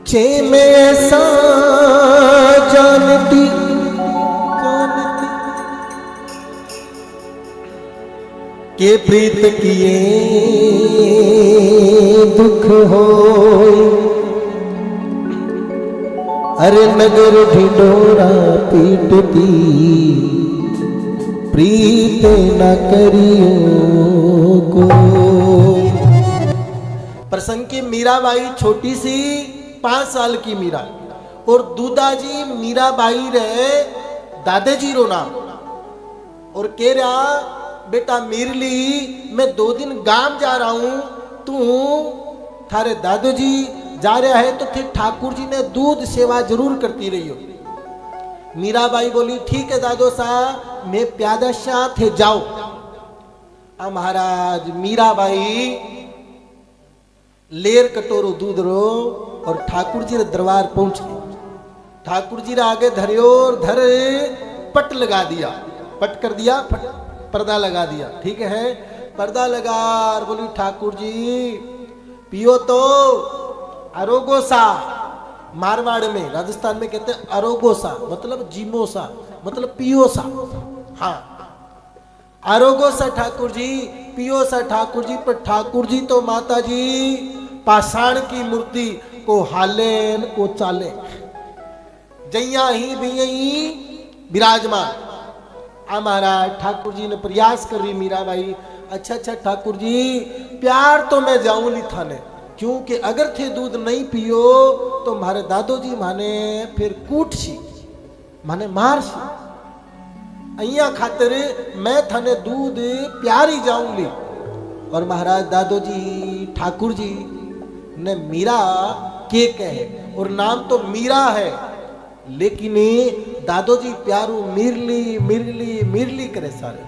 चे में ऐसा जानती के प्रीत किए दुख हो, अरे नगर ढिंढोरा पीटती प्रीत न करियो को। प्रसंग की मीराबाई छोटी सी 5 साल की मीरा और दूदाजी मीराबाई रे दादाजी रो नाम और कह रहा बेटा मीरली मैं 2 दिन गांव जा रहा हूं, तू थारे दादोजी जा रहा है तो थे ठाकुर जी ने दूध सेवा जरूर करती रही हो। मीराबाई बोली ठीक है दादो साहब मैं प्यादा शाह थे जाओ। महाराज मीराबाई लेर कटोरो दूध रो और ठाकुर जी रे दरबार पहुंच गए। ठाकुर जी रे आगे धरियो और धर पट लगा दिया, पट कर दिया, पर्दा लगा दिया, ठीक है पर्दा लगा और बोली ठाकुर जी पियो तो अरोगोसा, मारवाड़ में राजस्थान में कहते हैं अरोगोसा मतलब जीमोसा मतलब पियोसा। हाँ अरोगोसा ठाकुर जी पियोसा ठाकुर जी। पर ठाकुर जी तो माता जी पाषाण की मूर्ति को हालेन को चाले जैया ही भी विराजमान। महाराज ठाकुर जी ने प्रयास कर रही मीराबाई अच्छा ठाकुर जी प्यार तो मैं जाऊं ली थाने, क्योंकि अगर थे दूध नहीं पियो तो मारे दादो जी माने फिर कूट सी माने मार सी, अइया खातिर मैं थाने दूध प्यारी जाऊंगी। और महाराज दादो जी ठाकुर जी ने मीरा के कहे और नाम तो मीरा है लेकिन दादो जी प्यारू मिरली मिरली मिरली करे सारे।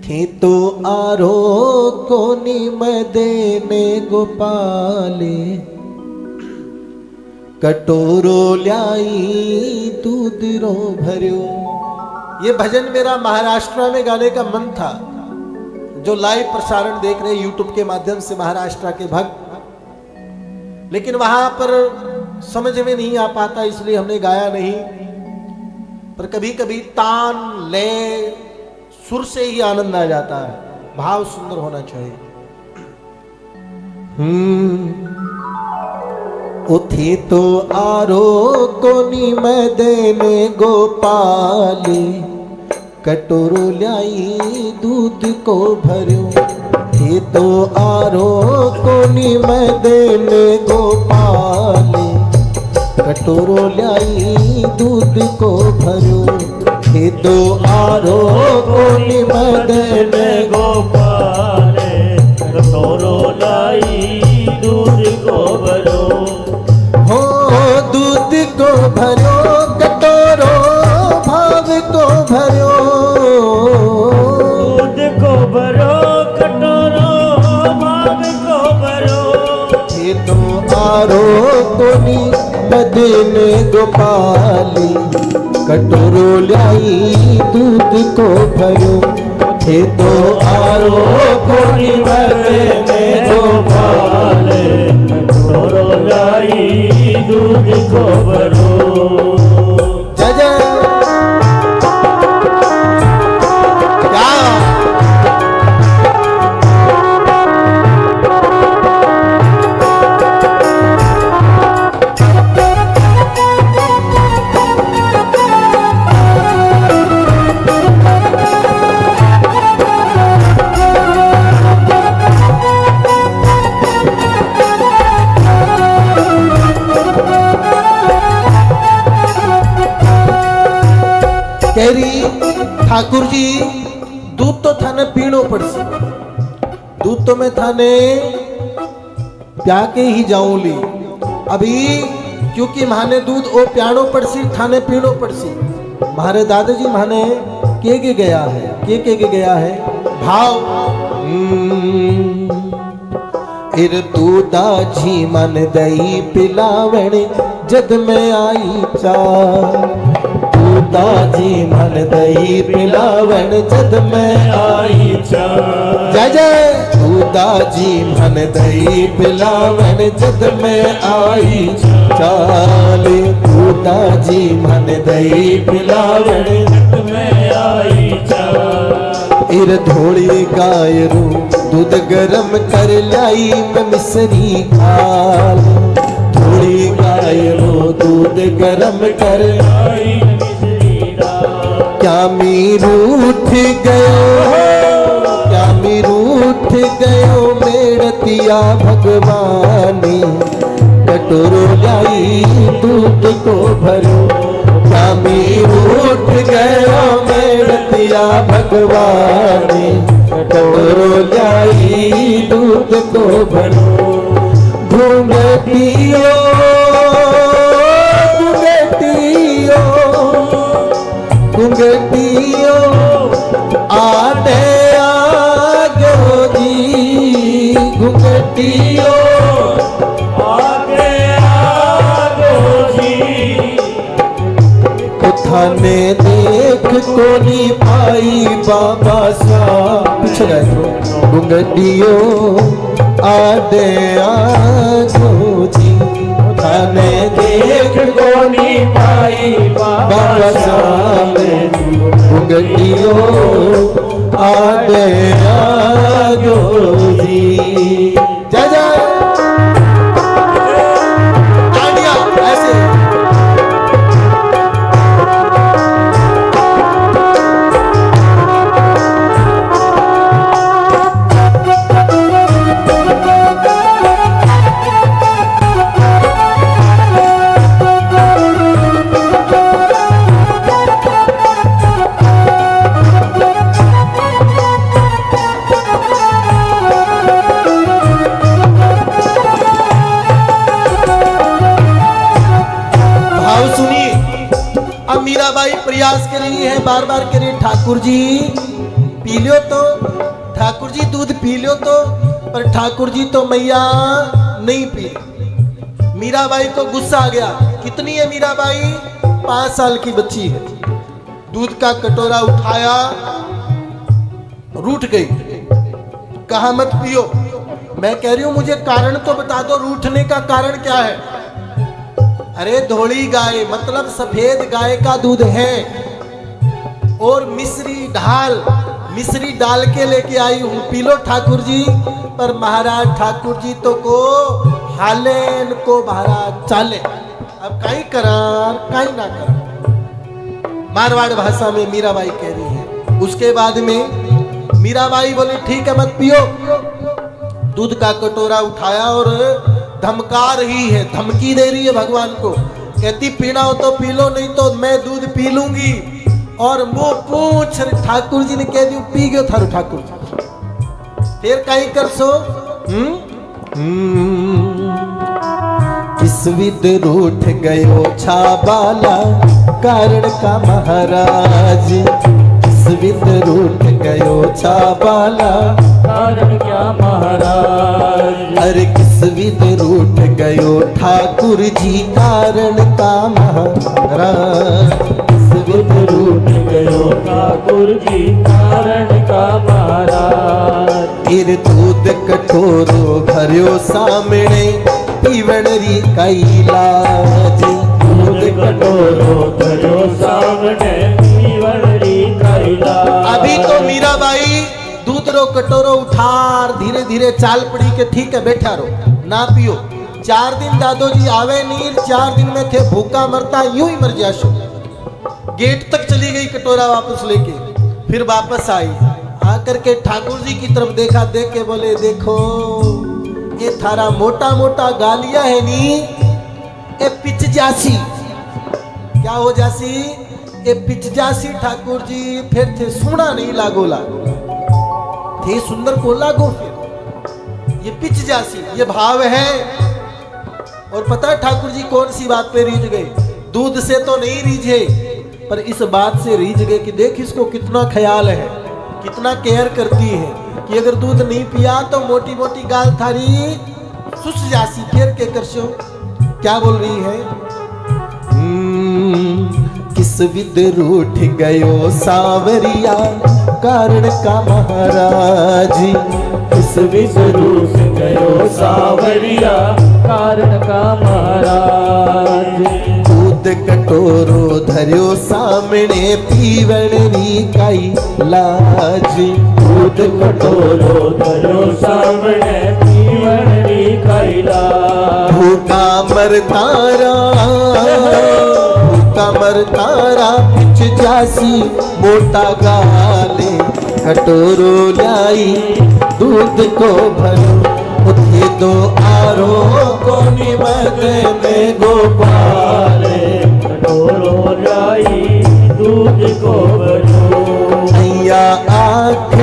थे तो आरो कोनी मदेने गोपाले कटोरो ल्याई दूध रो भरियो। ये भजन मेरा महाराष्ट्र में गाने का मन था। जो लाइव प्रसारण देख रहे यूट्यूब के माध्यम से महाराष्ट्र के भक्त, लेकिन वहां पर समझ में नहीं आ पाता इसलिए हमने गाया नहीं। पर कभी कभी तान ले सुर से ही आनंद आ जाता है, भाव सुंदर होना चाहिए। उठी तो आरो कोनी मदेने गोपाली कटोरो ल्याई दूध को भरियो। ये तो आरो कोनी मदेने गोपाली कटोरो ल्याई दूध को भरियो। ये तो आरो कोनी मदेने गोपाले कटोरो लाई दूध को भरो। हो दूध को भरो कटोरो भाव को भरो। दूध को भरो कटोरो भाव को भरो। ये तो आरो कोनी मदेने गोपाली कटोरो लाई दूध को भरो। ये तो आरो कोनी मदेने गोपाली कटोरो लाई दूध को भरो। जय जय ठाकुर जी दूध तो थाने पीनो पड़सी, दूध तो मैं थाने प्या के ही जाऊंगी अभी, क्योंकि माने दूध ओ प्यानो पड़सी थाने पीनो पड़सी। मारे दादाजी माने के गया है, के गया है भाव। इर दूदाजी मन दही पिलावण जग में आई चा। दूदाजी मन दही पिलावण जग में आई चा। जय जय दूधा जी मन दही पिलावन जद में आई चाले। दूधा जी मन दही पिलावन जग में आई चाल। इर धोड़ी गाय रू दूध गरम कर लाई मैं मिसरी खाल। धोड़ी गाय रू दूध गरम कर आई मिसरी डाल। क्या मीरू उठ गयो, क्या मीरू उठ गयो मेड़तिया भगवानी। कटोरो लाई दूध को भरो। क्या मीरू उठ गयो मेड़तिया भगवानी। कटोरो लाई दूध को भरो। घूंघटियो घूंघटियो घूंघटियो आने आगो जी। घूंघटियो आगे आगो जी। थाने देख कोनी पाई बाबा सा पीछे गए तो। घूंघटियो आडे आगो जी। थाने देख कोनी पाई बाबा साहब। घूंघटियो आडे आगो जी। जय जय तालियां ऐसे। मीराबाई प्रयास कर रही है, बार बार कह रही है ठाकुर जी पी लो तो, ठाकुर जी दूध पी लो तो, पर ठाकुर जी तो मैया नहीं पी। मीराबाई को गुस्सा आ गया। कितनी है मीराबाई? 5 साल की बच्ची है। दूध का कटोरा उठाया, रूठ गई, कहा मत पियो। मैं कह रही हूं मुझे कारण तो बता दो, रूठने का कारण क्या है? अरे धोली गाय मतलब सफेद गाय का दूध है और मिश्री डाल के लेके आई हूं, पी लो ठाकुर जी। पर महाराज ठाकुर जी तो को हालेन को महाराज चाले। अब कहीं करार कहीं ना कर, मारवाड़ भाषा में मीराबाई कह रही है। उसके बाद में मीराबाई बोली ठीक है मत पियो। दूध का कटोरा उठाया और धमका रही है, धमकी दे रही है भगवान को। कहती पीना हो तो पी लो, नहीं तो मैं दूध पी लूंगी। और मुंह पूछ ठाकुर जी ने कह दी पी गयो थारू ठाकुर जी। फिर कहीं कर सो किस विद रूठ गयो छाबाला कारण का महाराज। किस विद रूठ गयो छाबाला कारण क्या महाराज। अरे किस विद रूठ गयो ठाकुर जी कारण का महाराज। किस विद रूठ गयो ठाकुर जी कारण का महाराज। फिर दूध कटोरो भरियो सामने पीवण री कैलाज। दूध कटोरो भरियो सामने पीवण री कैलाज। अभी तो मीराबाई दूध रो कटोरो उठार धीरे धीरे चाल पड़ी के ठीक है बैठा रहो ना पियो। 4 दिन दादो जी आवे नीर, 4 दिन में थे भूखा मरता, यूं ही मर जाशो। गेट तक चली गई कटोरा वापस लेके, फिर वापस आई, आकर के ठाकुर जी की तरफ देखा, देख के बोले देखो ये थारा मोटा मोटा गालिया है नी, ए पिच जासी। क्या हो जासी? ए पिच जासी ठाकुर जी। फिर थे सुना नहीं लागोला, थे सुंदर को लागो। फिर ये पिच जासी ये भाव है। और पता है ठाकुर जी कौन सी बात पे रीझ गए? दूध से तो नहीं रीझे, पर इस बात से रीझ गए कि देख इसको कितना ख्याल है, कितना केयर करती है कि अगर दूध नहीं पिया तो मोटी मोटी गाल थारी सुस जासी। फिर के करशो क्या बोल रही है? किस विद रूठ गयो सावरिया कारण का महाराज। इस विष्णु से गयो सावरिया कारण का महाराज। दूध कटोरो धर्यो सामने पीवण री काई लाज। दूध कटोरो धरो सामने पीवण री कैला। भूखा मर तारा भूखा मर तारा पिछ जासी मोटा गाले। कटोरो लाई दूध को भरो उठे दो आरो को निमग में गोपाल। कटोरो लाई दूध को भरो। अय्या आँख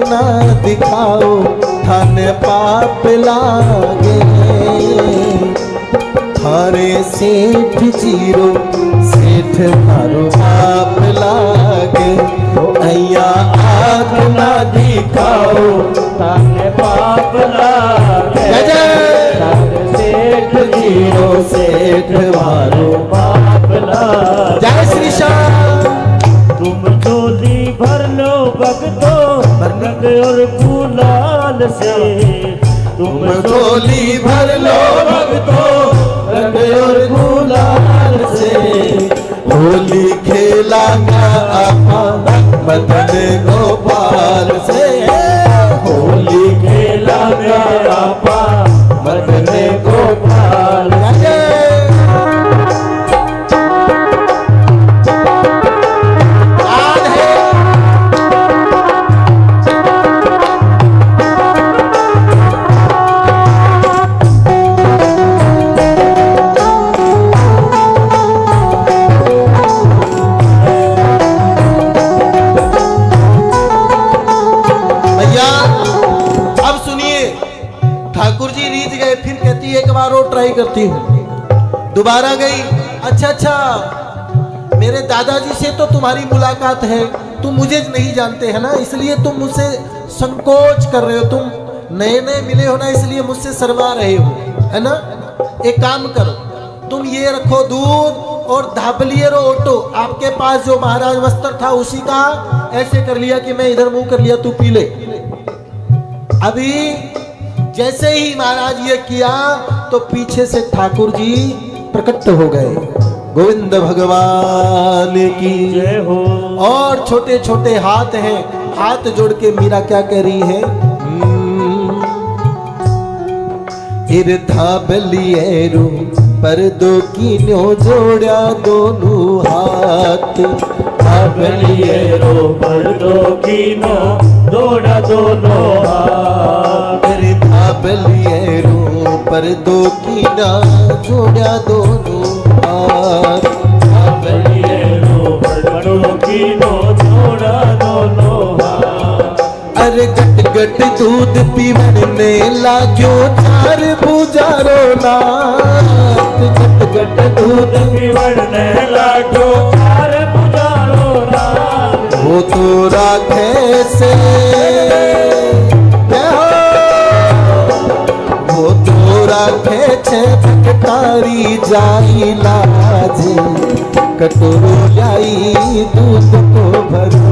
ना दिखाओ थाने पाप लागे। थारे सेठ जीरो सेठ मारो पाप लागे। अय्या आँख ना दिखाओ ताने पाप लागे। जय जय। तारे सेठ जीरो सेठ मारो पाप लागे। जय श्री श्याम। तुम झोली भर लो भक्तो रंग और गुलाल से। तुम झोली भर लो भक्तो रंग और गुलाल से। होली खेलांगा आपा मदन गोपाल से। होली खेलांगा आपा मदन गोपाल से। ट्राई करती हूँ। दोबारा गई, अच्छा मेरे दादाजी से तो तुम्हारी मुलाकात है, तुम मुझे नहीं जानते है ना, इसलिए तुम मुझसे संकोच कर रहे हो, तुम नए नए मिले हो ना, इसलिए मुझसे शर्मा रहे हो, है ना। एक काम करो, तुम ये रखो दूध और धाबलियर ओटो, आपके पास जो महाराज वस्त्र था उसी का ऐसे कर लिया कि मैं इधर मुंह कर लिया, तू पी ले। अभी जैसे ही महाराज ये किया तो पीछे से ठाकुर जी प्रकट हो गए। गोविंद भगवान की जय हो। और छोटे छोटे हाथ हैं, हाथ जोड़ के मीरा क्या कह रही है, धाबलियरो पर दो कीन्यो जोड़ा दोनों हाथ। धाबलियरो पर दो कीनो जोड़ा दोनों हाथ। धाबलियरो पर दो कीना जोड़ा दोनों हाथ। धाबलियरो पर दो कीनो जोड़ा दोनों हाथ। अरे गट गट दूध पीवन ने लाग्यो चार बुझारो नाथ। गट गट दूध पीवन ने लाग्यो चार बुझारो नाथ। वो तो राखे से वो तो राखे छे भटकारी जाई लाज। कटोरो लाई दूध को भरो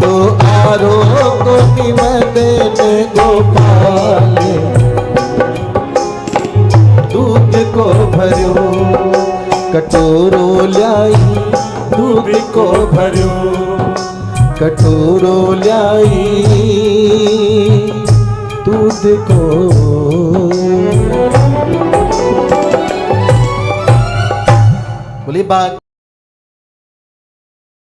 तो आरो को निमदन गोपाल। दूध को भरो कटोरो लाई दूध को भरो। कटोरो लाई दूध को। बोली बात।